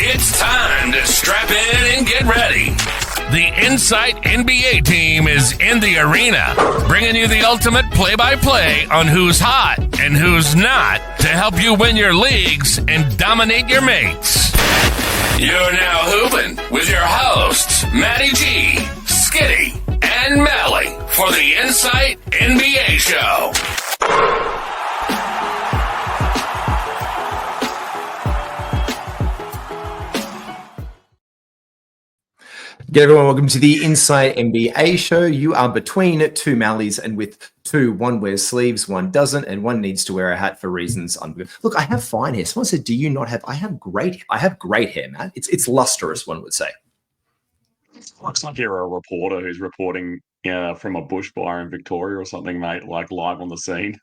It's time to strap in and get ready. The Insight NBA team is in the arena, bringing you the ultimate play-by-play on who's hot and who's not to help you win your leagues and dominate your mates. You're now hooping with your hosts, Matty G, Skitty, and Malley for the Insight NBA show. G'day everyone, welcome to the Insight NBA show. You are between two Malleys, and with two, one wears sleeves, one doesn't, and one needs to wear a hat for reasons ungood. Look, I have fine hair. Someone said, do you not have? I have great hair, man. It's lustrous, one would say. Looks like you're a reporter who's reporting from a bushfire in Victoria or something, mate, like live on the scene.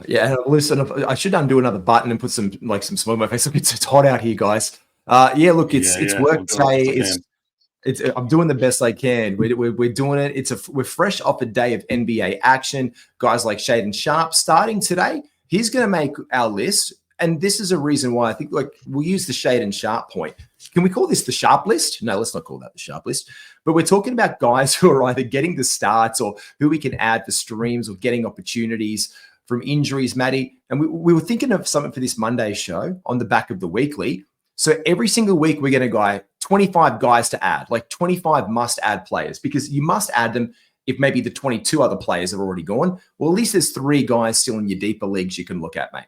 Yeah, listen, I should undo another button and put some smoke in my face. Look, it's hot out here, guys. It's work day. I'm doing the best I can. We're doing it. We're fresh off a day of NBA action. Guys like Shaden Sharp starting today. He's going to make our list, and this is a reason why I think we'll use the Shaden Sharp point. Can we call this the Sharp list? No, let's not call that the Sharp list. But we're talking about guys who are either getting the starts or who we can add for streams or getting opportunities from injuries, Matty. And we were thinking of something for this Monday show on the back of the weekly. So every single week, we're going to go 25 guys to add, like 25 must-add players, because you must add them if maybe the 22 other players have already gone. Well, at least there's 3 guys still in your deeper leagues you can look at, mate.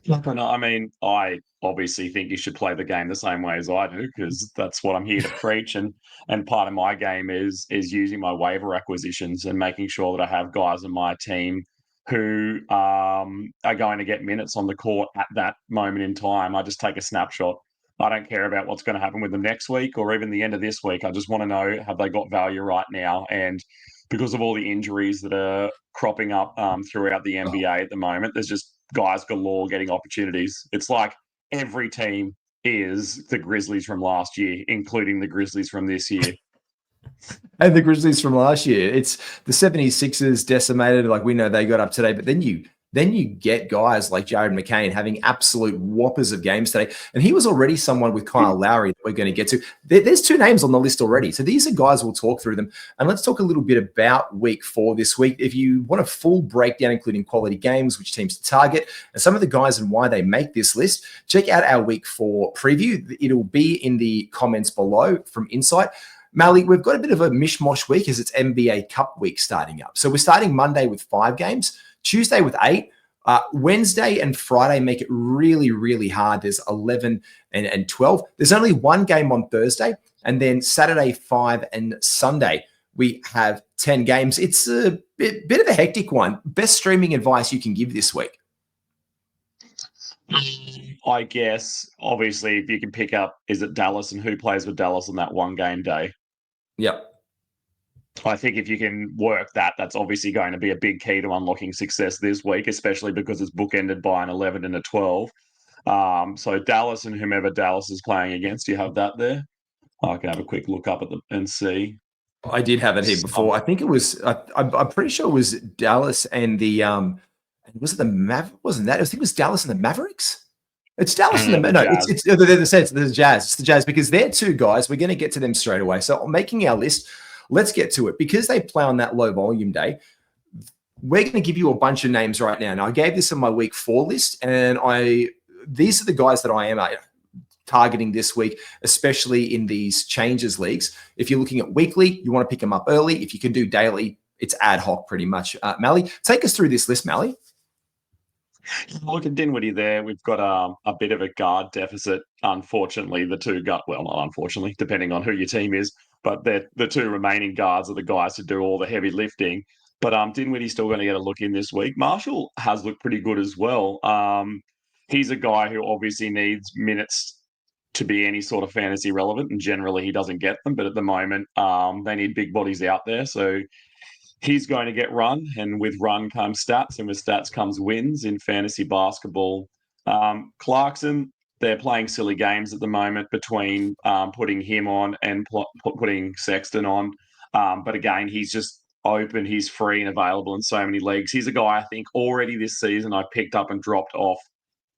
I mean, I obviously think you should play the game the same way as I do, because that's what I'm here to preach. And part of my game is using my waiver acquisitions and making sure that I have guys on my team who are going to get minutes on the court at that moment in time. I just take a snapshot. I don't care about what's going to happen with them next week or even the end of this week. I just want to know, have they got value right now? And because of all the injuries that are cropping up throughout the NBA at the moment, there's just guys galore getting opportunities. It's like every team is the Grizzlies from last year, including the Grizzlies from this year. And the Grizzlies from last year. It's the 76ers decimated, like we know they got up today, but then you get guys like Jared McCain having absolute whoppers of games today. And he was already someone with Kyle Lowry that we're going to get to. There's 2 names on the list already. So these are guys, we'll talk through them. And let's talk a little bit about week 4 this week. If you want a full breakdown, including quality games, which teams to target, and some of the guys and why they make this list, check out our week 4 preview. It'll be in the comments below from Insight. Malley, we've got a bit of a mishmash week as it's NBA Cup week starting up. So we're starting Monday with 5 games, Tuesday with 8, Wednesday and Friday make it really, really hard. There's 11 and 12. There's only 1 game on Thursday, and then Saturday 5 and Sunday we have 10 games. It's a bit of a hectic one. Best streaming advice you can give this week? I guess, obviously, if you can pick up, is it Dallas and who plays with Dallas on that 1 game day? Yep. I think if you can work that, that's obviously going to be a big key to unlocking success this week, especially because it's bookended by an 11 and a 12. So Dallas and whomever Dallas is playing against, you have that there? I can have a quick look up at and see. I did have it here before. I think it was, I'm pretty sure it was Dallas and the, was it the Mavericks? Wasn't that? I think it was Dallas and the Mavericks. It's Dallas and the, no, it's the Jazz. It's the Jazz, because they're 2 guys. We're going to get to them straight away. So making our list, let's get to it. Because they play on that low volume day, we're going to give you a bunch of names right now. Now, I gave this on my week 4 list, and these are the guys that I am targeting this week, especially in these changes leagues. If you're looking at weekly, you want to pick them up early. If you can do daily, it's ad hoc pretty much. Malley, take us through this list, Malley. Look at Dinwiddie there. We've got a bit of a guard deficit. Unfortunately, the 2 not unfortunately, depending on who your team is, but the 2 remaining guards are the guys who do all the heavy lifting. But Dinwiddie's still going to get a look in this week. Marshall has looked pretty good as well. He's a guy who obviously needs minutes to be any sort of fantasy relevant, and generally he doesn't get them. But at the moment, they need big bodies out there. So he's going to get run, and with run comes stats, and with stats comes wins in fantasy basketball. Clarkson, they're playing silly games at the moment between putting him on and putting Sexton on. But again, he's just open, he's free and available in so many leagues. He's a guy I think already this season I picked up and dropped off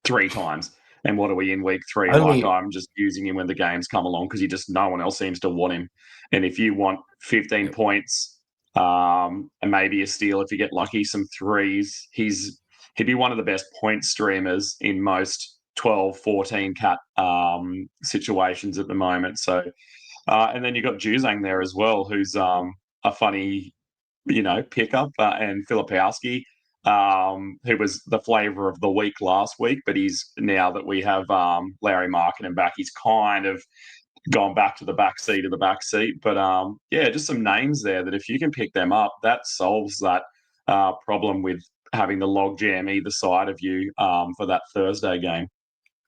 3 times. And what are we in week 3? Only, Like, I'm just using him when the games come along because no one else seems to want him. And if you want 15 points and maybe a steal if you get lucky, some threes, he'd be one of the best point streamers in most 12, 14 cat situations at the moment. So, and then you've got Juzang there as well, who's a funny, pickup, and Filipowski, who was the flavour of the week last week, but he's now that we have Larry Markkinen back, he's kind of gone back to the back seat of the back seat. But just some names there that if you can pick them up, that solves that problem with having the log jam either side of you for that Thursday game.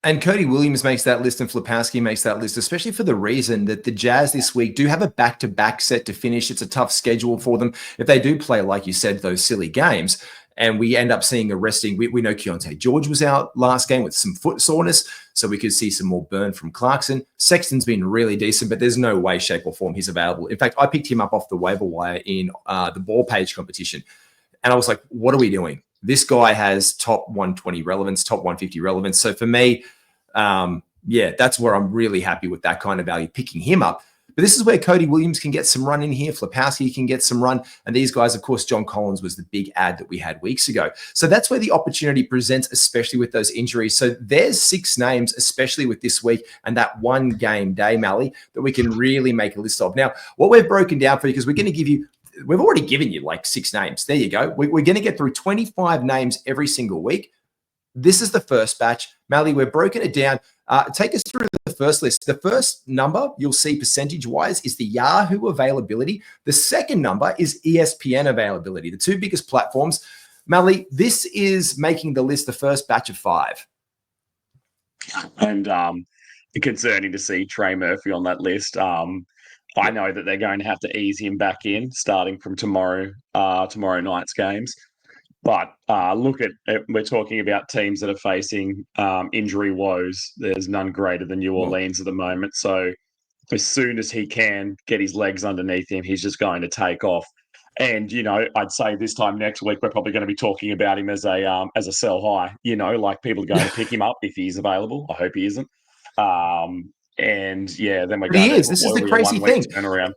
and Cody Williams makes that list and Flipowski makes that list, especially for the reason that the Jazz this week do have a back-to-back set to finish. It's a tough schedule for them. If they do play, like you said, those silly games, and we end up seeing a resting, we know Keontae George was out last game with some foot soreness, so we could see some more burn from Clarkson. Sexton's been really decent, but there's no way, shape, or form he's available. In fact, I picked him up off the waiver wire in the ball page competition, and I was like, what are we doing? This guy has top 120 relevance, top 150 relevance. So for me, that's where I'm really happy with that kind of value, picking him up. But this is where Cody Williams can get some run in here. Flipowski can get some run. And these guys, of course, John Collins was the big ad that we had weeks ago. So that's where the opportunity presents, especially with those injuries. So there's 6 names, especially with this week and that one game day, Malley, that we can really make a list of. Now, what we've broken down for you, because we're going to give you, we've already given you like 6 names. There you go. We're going to get through 25 names every single week. This is the first batch. Malley, we've broken it down. Take us through the first list. The first number you'll see percentage-wise is the Yahoo availability. The second number is ESPN availability, the 2 biggest platforms. Malley, this is making the list the first batch of 5. And concerning to see Trey Murphy on that list. I know that they're going to have to ease him back in starting from tomorrow night's games. But look at we're talking about teams that are facing injury woes. There's none greater than New Orleans at the moment. So as soon as he can get his legs underneath him, he's just going to take off. And I'd say this time next week we're probably going to be talking about him as a sell high. Like people are going to pick him up if he's available. I hope he isn't. Then we're going. He is. This is the crazy thing. Turnaround.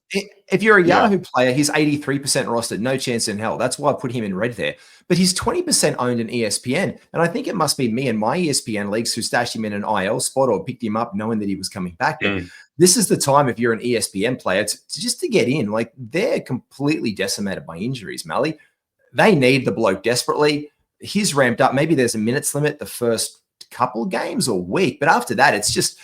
If you're a Yahoo player, he's 83% rostered. No chance in hell. That's why I put him in red there. But he's 20% owned in ESPN. And I think it must be me and my ESPN leagues who stashed him in an IL spot or picked him up knowing that he was coming back. But this is the time, if you're an ESPN player, to get in. Like, they're completely decimated by injuries, Malley. They need the bloke desperately. He's ramped up. Maybe there's a minutes limit the first couple of games or week. But after that, it's just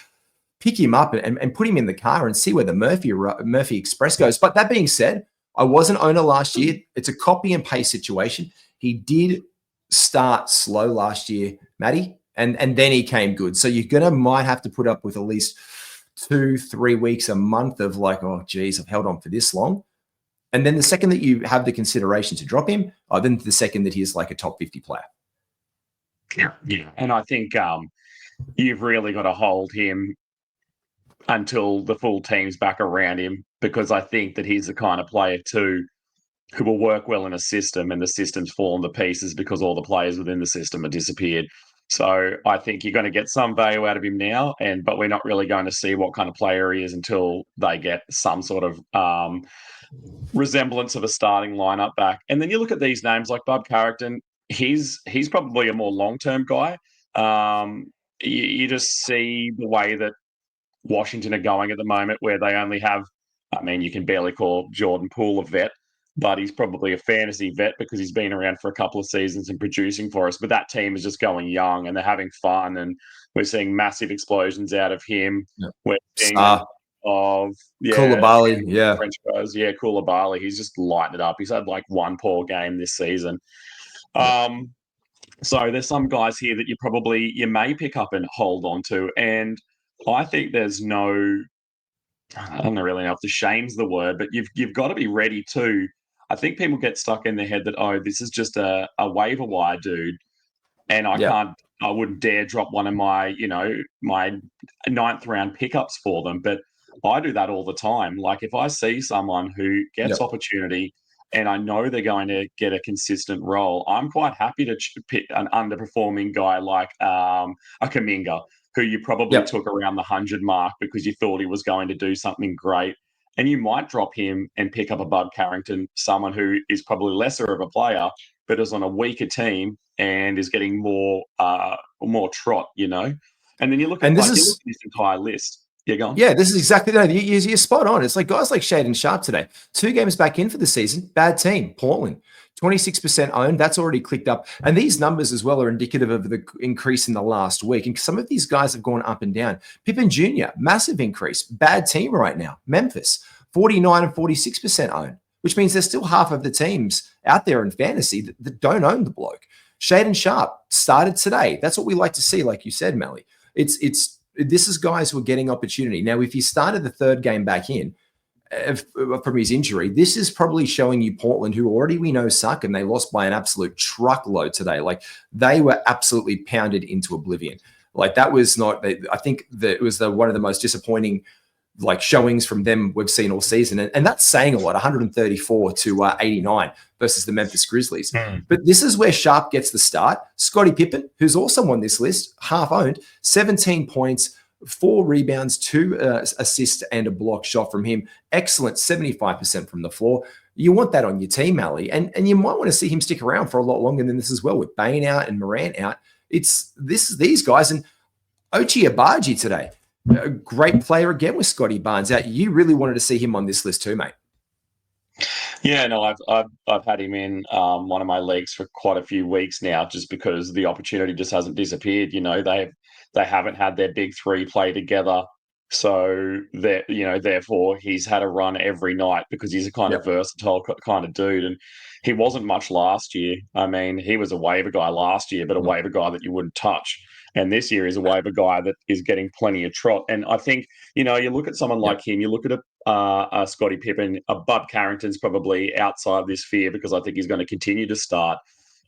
pick him up and put him in the car and see where the Murphy Express goes. But that being said, I was an owner last year. It's a copy and paste situation. He did start slow last year, Matty, and then he came good. So you're might have to put up with at least 2-3 weeks, a month of like, oh, geez, I've held on for this long. And then the second that you have the consideration to drop him, then the second that he is like a top 50 player. Yeah. And I think you've really got to hold him until the full team's back around him, because I think that he's the kind of player too who will work well in a system, and the system's fallen to pieces because all the players within the system have disappeared. So I think you're going to get some value out of him now, but we're not really going to see what kind of player he is until they get some sort of resemblance of a starting lineup back. And then you look at these names like Bob Carrington. He's probably a more long-term guy. You just see the way that Washington are going at the moment, where they only have, you can barely call Jordan Poole a vet, but he's probably a fantasy vet because he's been around for a couple of seasons and producing for us. But that team is just going young and they're having fun, and we're seeing massive explosions out of him. Yeah. We're seeing Koulibaly, French guys, Koulibaly. He's just lighting it up. He's had like one poor game this season. So there's some guys here that you may pick up and hold on to, and I think there's I don't really know if the shame's the word, but you've got to be ready too. I think people get stuck in their head that, oh, this is just a waiver wire dude, and I wouldn't dare drop one of my 9th round pickups for them. But I do that all the time. Like, if I see someone who gets opportunity and I know they're going to get a consistent role, I'm quite happy to pick an underperforming guy like a Kuminga, who you probably took around the 100 mark because you thought he was going to do something great. And you might drop him and pick up a Bud Carrington, someone who is probably lesser of a player, but is on a weaker team and is getting more trot, you know. And then you look at this entire list. Yeah, go on. Yeah, this is exactly that. You're spot on. It's like guys like Shaden Sharp today. 2 games back in for the season. Bad team, Portland. 26% owned. That's already clicked up. And these numbers as well are indicative of the increase in the last week. And some of these guys have gone up and down. Pippen Jr., massive increase. Bad team right now. Memphis, 49 and 46% owned, which means there's still half of the teams out there in fantasy that don't own the bloke. Shaden Sharp started today. That's what we like to see, like you said, Malley. This is guys who are getting opportunity. Now, if he started the 3rd game back in from his injury, this is probably showing you Portland, who already we know suck, and they lost by an absolute truckload today. Like, they were absolutely pounded into oblivion. Like, that was not, I think that it was one of the most disappointing like showings from them we've seen all season. And that's saying a lot, 134 to 89 versus the Memphis Grizzlies. But this is where Sharp gets the start. Scottie Pippen, who's also on this list, half owned, 17 points, 4 rebounds, 2 assists and a block shot from him. Excellent, 75% from the floor. You want that on your team, Malley. And you might want to see him stick around for a lot longer than this as well, with Bain out and Morant out. It's these guys. And Ochai Agbaji today, a great player again with Scotty Barnes out. You really wanted to see him on this list too, mate. Yeah, no, I've had him in one of my leagues for quite a few weeks now, just because the opportunity just hasn't disappeared. You know, they haven't had their big 3 play together, so that, you know, therefore he's had a run every night because he's a kind of versatile kind of dude. And he wasn't much last year. I mean, he was a waiver guy last year, but a waiver guy that you wouldn't touch. And this year is a waiver guy that is getting plenty of trot. And I think, you know, you look at someone like him, you look at a Scottie Pippen, a Bud Carrington's probably outside this sphere because I think he's going to continue to start.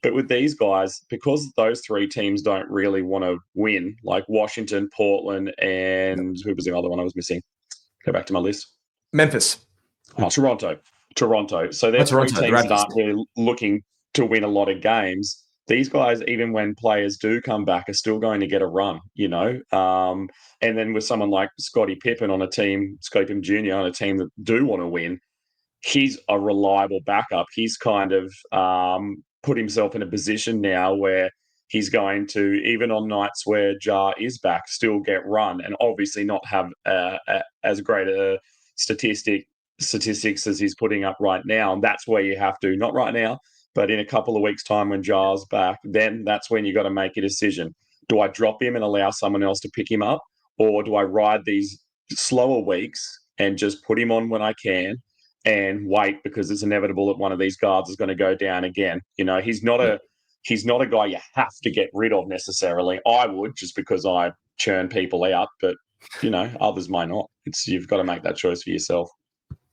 But with these guys, because those 3 teams don't really want to win, like Washington, Portland, and who was the other one I was missing? Go back to my list. Memphis. Oh, Toronto. So they're 3 teams that aren't really looking to win a lot of games. These guys, even when players do come back, are still going to get a run, you know. And then with someone like Scottie Pippen on a team, Scottie Pippen Jr. on a team that do want to win, he's a reliable backup. He's kind of put himself in a position now where he's going to, even on nights where Jar is back, still get run, and obviously not have as great a statistics as he's putting up right now. And that's where you have to, not right now, but in a couple of weeks' time when Jar's back, then that's when you got to make a decision. Do I drop him and allow someone else to pick him up, or do I ride these slower weeks and just put him on when I can and wait, because it's inevitable that one of these guards is going to go down again? You know, he's not a guy you have to get rid of necessarily. I would, just because I churn people out, but you know, others might not. You've got to make that choice for yourself.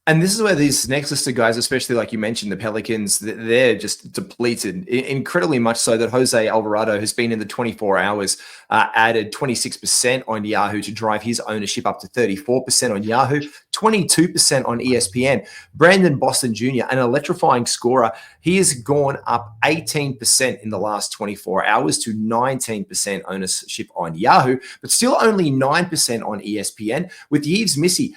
And this is where these next list of guys, especially like you mentioned, the Pelicans, they're just depleted, incredibly much so that Jose Alvarado has been in the 24 hours, added 26% on Yahoo to drive his ownership up to 34% on Yahoo, 22% on ESPN. Brandon Boston Jr., an electrifying scorer, he has gone up 18% in the last 24 hours to 19% ownership on Yahoo, but still only 9% on ESPN, with Yves Missy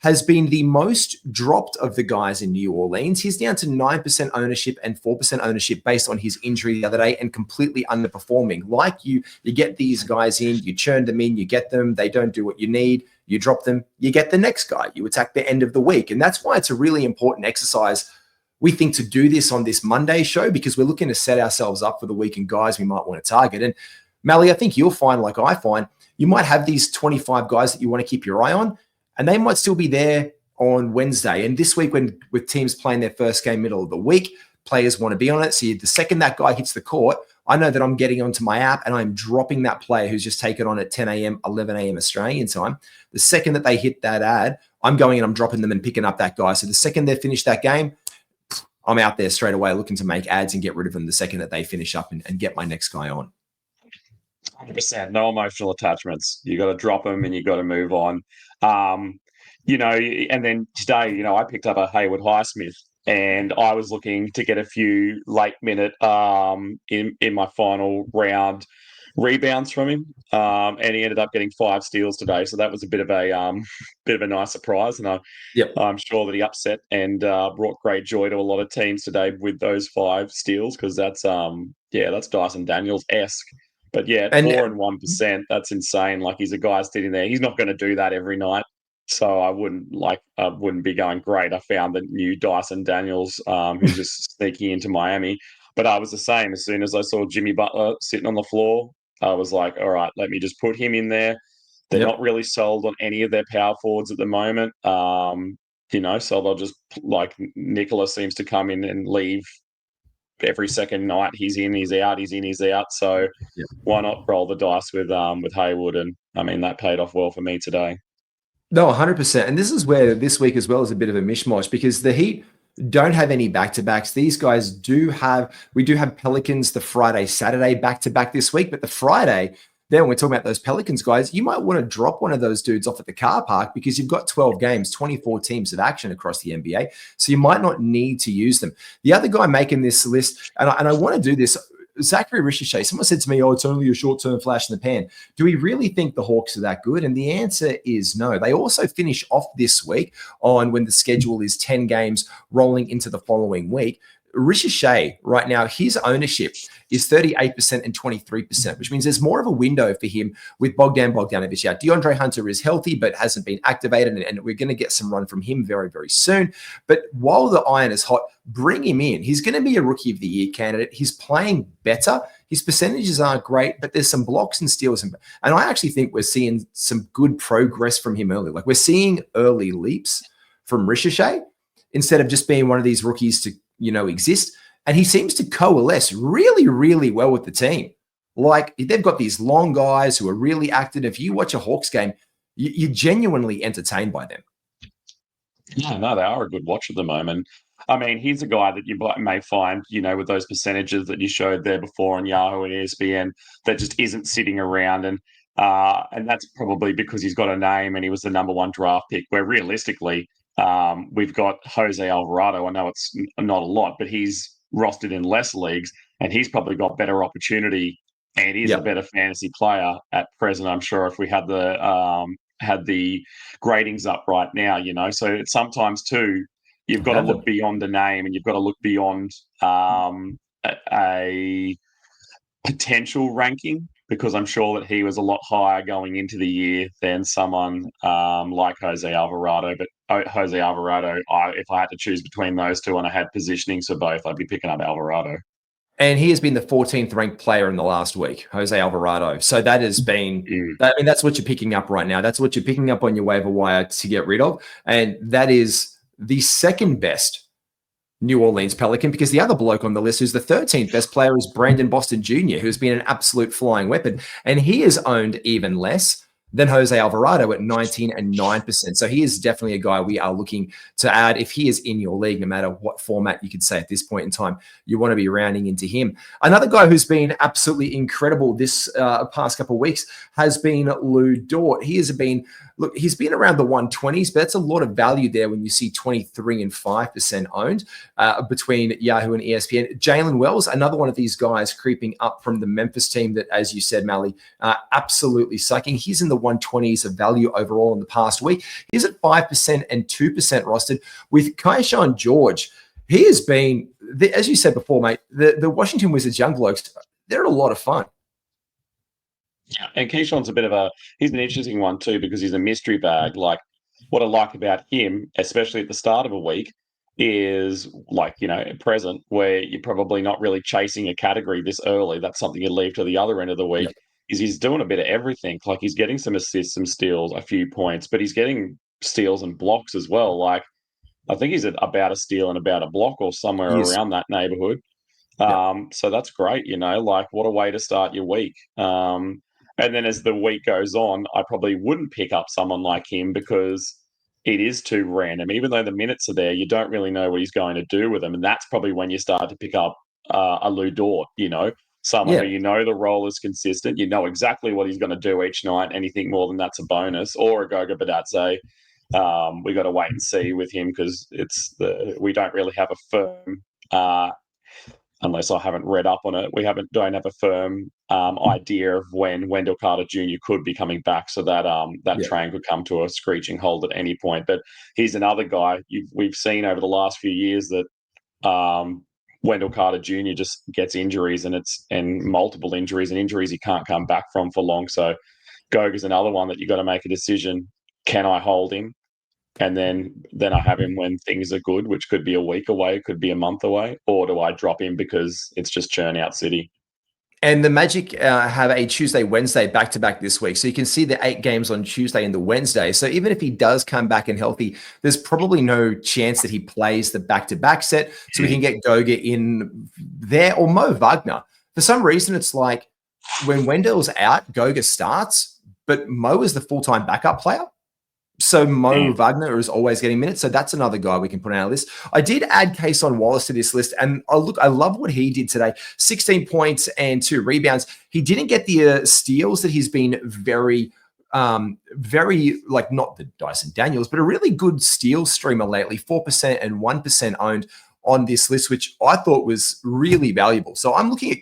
has been the most dropped of the guys in New Orleans. He's down to 9% ownership and 4% ownership based on his injury the other day, and completely underperforming. Like you get these guys in, you churn them in, you get them, they don't do what you need, you drop them, you get the next guy, you attack the end of the week. And that's why it's a really important exercise, we think, to do this on this Monday show, because we're looking to set ourselves up for the week and guys we might want to target. And Malley, I think you'll find, like I find, you might have these 25 guys that you want to keep your eye on, and they might still be there on Wednesday. And this week, when with teams playing their first game middle of the week, players want to be on it. So the second that guy hits the court, I know that I'm getting onto my app and I'm dropping that player who's just taken on at 10 a.m., 11 a.m. Australian time. The second that they hit that ad, I'm going and I'm dropping them and picking up that guy. So the second they finish that game, I'm out there straight away looking to make ads and get rid of them the second that they finish up and get my next guy on. 100%. No emotional attachments. You got to drop them and you got to move on. You know, and then today, you know, I picked up a Hayward Highsmith, and I was looking to get a few late minute in my final round rebounds from him, and he ended up getting 5 steals today. So that was a bit of a nice surprise, and Yep. I'm sure that he upset and brought great joy to a lot of teams today with those 5 steals, because that's Dyson Daniels-esque. But yeah, at And 4 and 1%, that's insane. Like, he's a guy sitting there. He's not going to do that every night. So I wouldn't be going, great, I found the new Dyson Daniels, who's just sneaking into Miami. But I was the same. As soon as I saw Jimmy Butler sitting on the floor, I was like, all right, let me just put him in there. They're not really sold on any of their power forwards at the moment. So they'll just, like, Nicola seems to come in and leave every second night. He's in, he's out, he's in, he's out. So Yep. why not roll the dice with Hayward? And I mean, that paid off well for me today. No, 100%. And this is where this week as well is a bit of a mishmash, because the Heat don't have any back-to-backs. These guys we do have Pelicans the Friday, Saturday back-to-back this week, but the Friday, then when we're talking about those Pelicans guys, you might want to drop one of those dudes off at the car park, because you've got 12 games, 24 teams of action across the NBA. So you might not need to use them. The other guy making this list, and I want to do this, Zachary Ricochet, someone said to me, it's only a short-term flash in the pan. Do we really think the Hawks are that good? And the answer is no. They also finish off this week on when the schedule is 10 games rolling into the following week. Ricochet right now, his ownership is 38% and 23%, which means there's more of a window for him with Bogdan Bogdanovic out. DeAndre Hunter is healthy but hasn't been activated, and we're going to get some run from him very, very soon. But while the iron is hot, bring him in. He's going to be a Rookie of the Year candidate. He's playing better. His percentages aren't great, but there's some blocks and steals. And I actually think we're seeing some good progress from him early. Like, we're seeing early leaps from Ricochet instead of just being one of these rookies to exist. And he seems to coalesce really, really well with the team. Like, they've got these long guys who are really active. If you watch a Hawks game, you're genuinely entertained by them. Yeah, no, they are a good watch at the moment. I mean, he's a guy that you may find, with those percentages that you showed there before on Yahoo and ESPN, that just isn't sitting around. And that's probably because he's got a name and he was the number 1 draft pick, where realistically, we've got Jose Alvarado. I know it's not a lot, but he's rostered in less leagues, and he's probably got better opportunity, and he's a better fantasy player at present. I'm sure if we had the gradings up right now, So it's sometimes too, you've got to look beyond the name, and you've got to look beyond a potential ranking, because I'm sure that he was a lot higher going into the year than someone like Jose Alvarado. But Jose Alvarado, if I had to choose between those two and I had positionings for both, I'd be picking up Alvarado. And he has been the 14th ranked player in the last week, Jose Alvarado. So that has been, that's what you're picking up right now. That's what you're picking up on your waiver wire to get rid of. And that is the second best New Orleans Pelican, because the other bloke on the list who's the 13th best player is Brandon Boston Jr., who's been an absolute flying weapon. And he is owned even less than Jose Alvarado at 19 and 9%. So he is definitely a guy we are looking to add if he is in your league, no matter what format you could say at this point in time. You want to be rounding into him. Another guy who's been absolutely incredible this past couple of weeks has been Lou Dort. He's been around the 120s, but that's a lot of value there when you see 23 and 5% owned between Yahoo and ESPN. Jalen Wells, another one of these guys creeping up from the Memphis team that, as you said, Malley, absolutely sucking. He's in the 120s of value overall in the past week. He's at 5% and 2% rostered. With Keyshawn George, he has been, as you said before, mate, the Washington Wizards young blokes, they're a lot of fun. Yeah, and Keyshawn's he's an interesting one too, because he's a mystery bag. Like, what I like about him, especially at the start of a week, is at present, where you're probably not really chasing a category this early. That's something you leave to the other end of the week. Yep. Is he's doing a bit of everything. Like, he's getting some assists, some steals, a few points, but he's getting steals and blocks as well. Like, I think he's at about a steal and about a block or somewhere around that neighborhood. Yep. So that's great, what a way to start your week. And then as the week goes on, I probably wouldn't pick up someone like him, because it is too random. Even though the minutes are there, you don't really know what he's going to do with them. And that's probably when you start to pick up a Lou Dort, someone who the role is consistent. You know exactly what he's going to do each night. Anything more than that's a bonus. Or a Goga Badadze. We got to wait and see with him, because we don't really have a firm, unless I haven't read up on it, don't have a firm idea of when Wendell Carter Jr. could be coming back, so that train could come to a screeching halt at any point. But he's another guy we've seen over the last few years that Wendell Carter Jr. just gets injuries and multiple injuries and injuries he can't come back from for long. So Goga's another one that you got to make a decision. Can I hold him? And then I have him when things are good, which could be a week away, could be a month away, or do I drop him because it's just churn out city? And the Magic have a Tuesday, Wednesday back-to-back this week. So you can see the 8 games on Tuesday and the Wednesday. So even if he does come back and healthy, there's probably no chance that he plays the back-to-back set. So we can get Goga in there or Mo Wagner. For some reason, it's like when Wendell's out, Goga starts, but Mo is the full-time backup player. So Mo Wagner is always getting minutes. So that's another guy we can put on our list. I did add Kayson Wallace to this list. And I love what he did today. 16 points and 2 rebounds. He didn't get the steals that he's been very, like not the Dyson Daniels, but a really good steal streamer lately. 4% and 1% owned on this list, which I thought was really valuable. So I'm looking at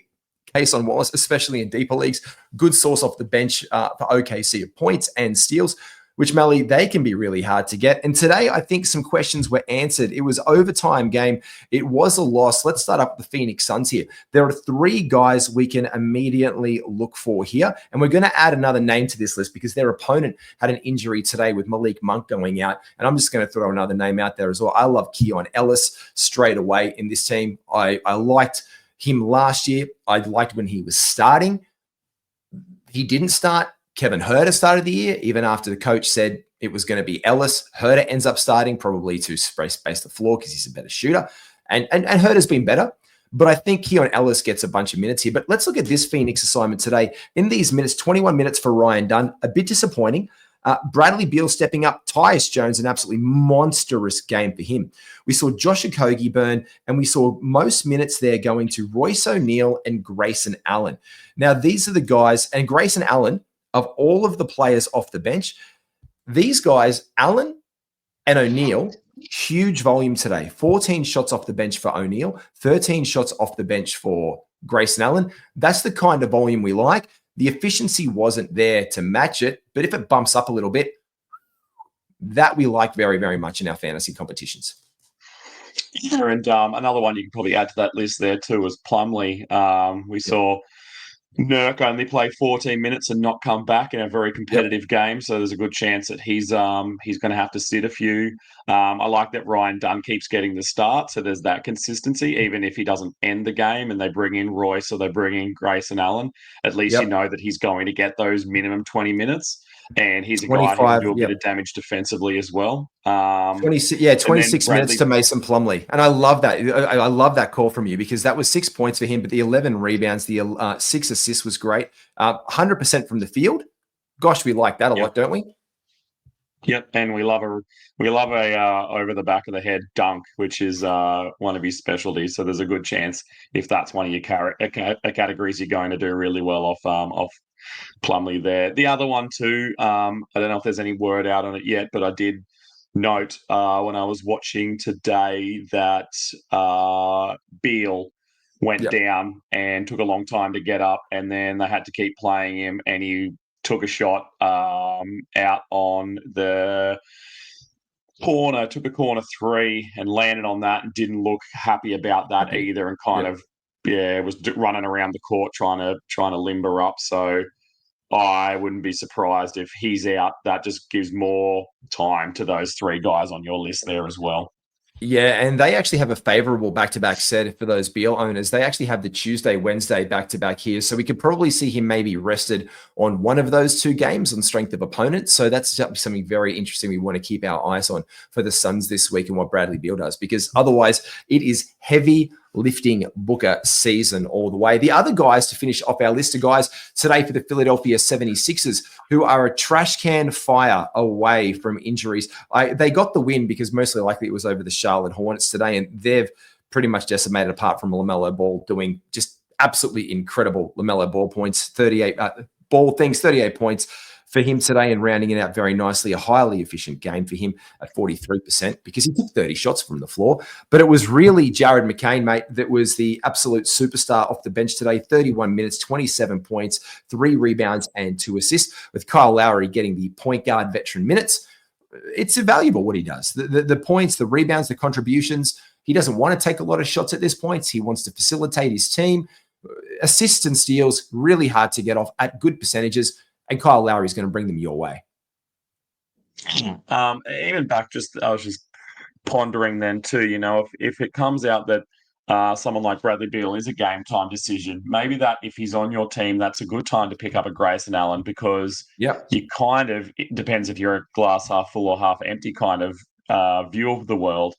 Kayson Wallace, especially in deeper leagues. Good source off the bench for OKC of points and steals, which, Malley, they can be really hard to get. And today, I think some questions were answered. It was overtime game. It was a loss. Let's start up with the Phoenix Suns here. There are 3 guys we can immediately look for here. And we're going to add another name to this list because their opponent had an injury today with Malik Monk going out. And I'm just going to throw another name out there as well. I love Keon Ellis straight away in this team. I liked him last year. I liked when he was starting. He didn't start. Kevin Huerter started the year, even after the coach said it was going to be Ellis. Huerter ends up starting probably to space the floor because he's a better shooter. And Huerter's been better. But I think Keon Ellis gets a bunch of minutes here. But let's look at this Phoenix assignment today. In these minutes, 21 minutes for Ryan Dunn, a bit disappointing. Bradley Beal stepping up. Tyus Jones, an absolutely monstrous game for him. We saw Josh Okogie burn, and we saw most minutes there going to Royce O'Neal and Grayson Allen. Now, these are the guys, and Grayson Allen, of all of the players off the bench, these guys, Allen and O'Neal, huge volume today. 14 shots off the bench for O'Neal, 13 shots off the bench for Grayson Allen. That's the kind of volume we like. The efficiency wasn't there to match it, but if it bumps up a little bit, that we like very, very much in our fantasy competitions. Yeah, and another one you can probably add to that list there too was Plumlee. We saw Nurk only play 14 minutes and not come back in a very competitive game, so there's a good chance that he's going to have to sit a few. I like that Ryan Dunn keeps getting the start, so there's that consistency. Even if he doesn't end the game and they bring in Royce or they bring in Grayson Allen, at least you know that he's going to get those minimum 20 minutes. And he's a guy who can do a bit of damage defensively as well. 26 minutes to Mason Plumlee. And I love that. I love that call from you because that was 6 points for him, but the 11 rebounds, the 6 assists was great. 100% from the field. Gosh, we like that a lot, don't we? Yep, and we love a over the back of the head dunk, which is one of his specialties. So there's a good chance if that's one of your categories you're going to do really well off Plumlee there. The other one too, I don't know if there's any word out on it yet, but I did note when I was watching today that Beal went down and took a long time to get up, and then they had to keep playing him, and he took a shot out on the corner, took a corner 3 and landed on that and didn't look happy about that either, and kind of was running around the court trying to limber up. So I wouldn't be surprised if he's out. That just gives more time to those 3 guys on your list there as well. Yeah, and they actually have a favorable back-to-back set for those Beal owners. They actually have the Tuesday, Wednesday back-to-back here. So we could probably see him maybe rested on one of those 2 games on strength of opponent. So that's something very interesting we want to keep our eyes on for the Suns this week and what Bradley Beal does, because otherwise it is heavy lifting Booker season all the way. The other guys to finish off our list of guys today for the Philadelphia 76ers, who are a trash can fire away from injuries. They got the win because mostly likely it was over the Charlotte Hornets today, and they've pretty much decimated apart from LaMelo Ball doing just absolutely incredible LaMelo Ball points, 38 points, for him today and rounding it out very nicely. A highly efficient game for him at 43% because he took 30 shots from the floor. But it was really Jared McCain, mate, that was the absolute superstar off the bench today. 31 minutes, 27 points, 3 rebounds and 2 assists, with Kyle Lowry getting the point guard veteran minutes. It's invaluable what he does. The points, the rebounds, the contributions. He doesn't want to take a lot of shots at this point. He wants to facilitate his team. Assists and steals, really hard to get off at good percentages, and Kyle Lowry is going to bring them your way. Even back, I was just pondering then too, if it comes out that someone like Bradley Beal is a game time decision, maybe that if he's on your team, that's a good time to pick up a Grayson Allen, because you it depends if you're a glass half full or half empty kind of view of the world.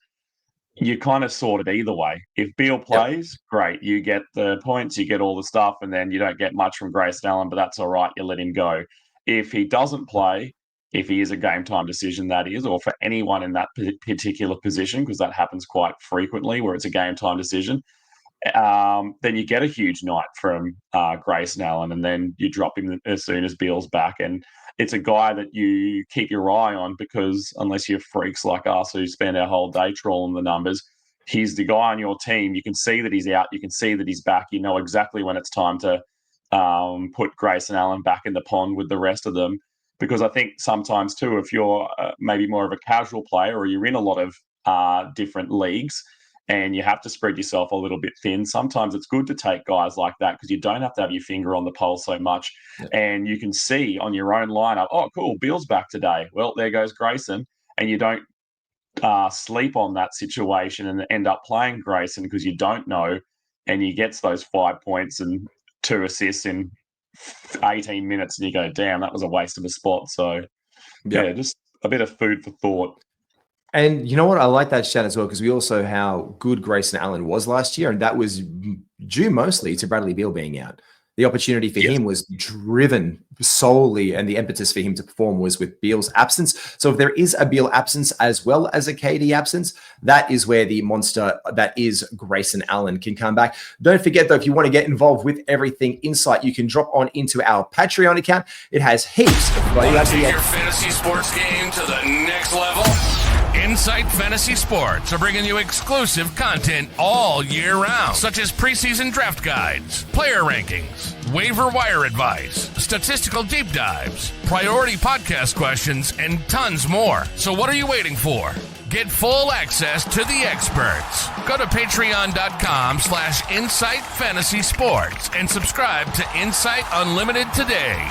You kind of sort it either way. If Beal plays, great. You get the points, you get all the stuff, and then you don't get much from Grayson Allen, but that's all right. You let him go. If he doesn't play, if he is a game time decision, that is, or for anyone in that particular position, because that happens quite frequently where it's a game time decision, then you get a huge night from Grayson Allen, and then you drop him as soon as Beal's back. And it's a guy that you keep your eye on, because unless you're freaks like us who spend our whole day trawling the numbers, he's the guy on your team. You can see that he's out. You can see that he's back. You know exactly when it's time to put Grayson Allen back in the pond with the rest of them. Because I think sometimes too, if you're maybe more of a casual player, or you're in a lot of different leagues and you have to spread yourself a little bit thin, sometimes it's good to take guys like that, because you don't have to have your finger on the pulse so much. And you can see on your own lineup, oh, cool, Beal's back today. Well, there goes Grayson. And you don't sleep on that situation and end up playing Grayson because you don't know, and he gets those 5 points and 2 assists in 18 minutes, and you go, damn, that was a waste of a spot. So, just a bit of food for thought. And you know what? I like that stat as well, because we also how good Grayson Allen was last year, and that was due mostly to Bradley Beal being out. The opportunity for him was driven solely, and the impetus for him to perform was with Beal's absence. So if there is a Beal absence as well as a KD absence, that is where the monster that is Grayson Allen can come back. Don't forget, though, if you want to get involved with everything Insight, you can drop on into our Patreon account. It has heaps of value. Want to take your fantasy sports game to the next level? Insight Fantasy Sports are bringing you exclusive content all year round, such as preseason draft guides, player rankings, waiver wire advice, statistical deep dives, priority podcast questions, and tons more. So what are you waiting for? Get full access to the experts. Go to patreon.com/Insight Fantasy Sports and subscribe to Insight Unlimited today.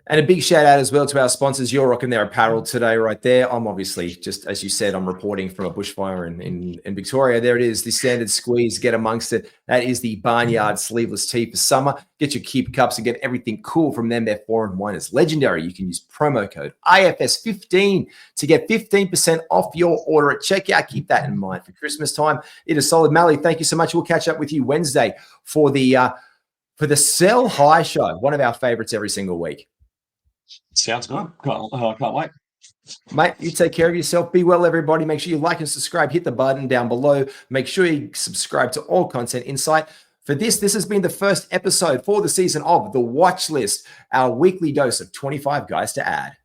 And a big shout out as well to our sponsors. You're rocking their apparel today right there. I'm obviously, just as you said, I'm reporting from a bushfire in Victoria. There it is, the standard squeeze. Get amongst it. That is the Barnyard sleeveless tee for summer. Get your keep cups and get everything cool from them. Their 4-in-1 is legendary. You can use promo code IFS15 to get 15% off your order at checkout. Keep that in mind for Christmas time. It is solid. Malley, thank you so much. We'll catch up with you Wednesday for the Sell High Show, one of our favorites every single week. Sounds good. Can't wait. Mate, you take care of yourself. Be well, everybody. Make sure you like and subscribe. Hit the button down below. Make sure you subscribe to all Content Insight. For this has been the first episode for the season of The Watch List, our weekly dose of 25 guys to add.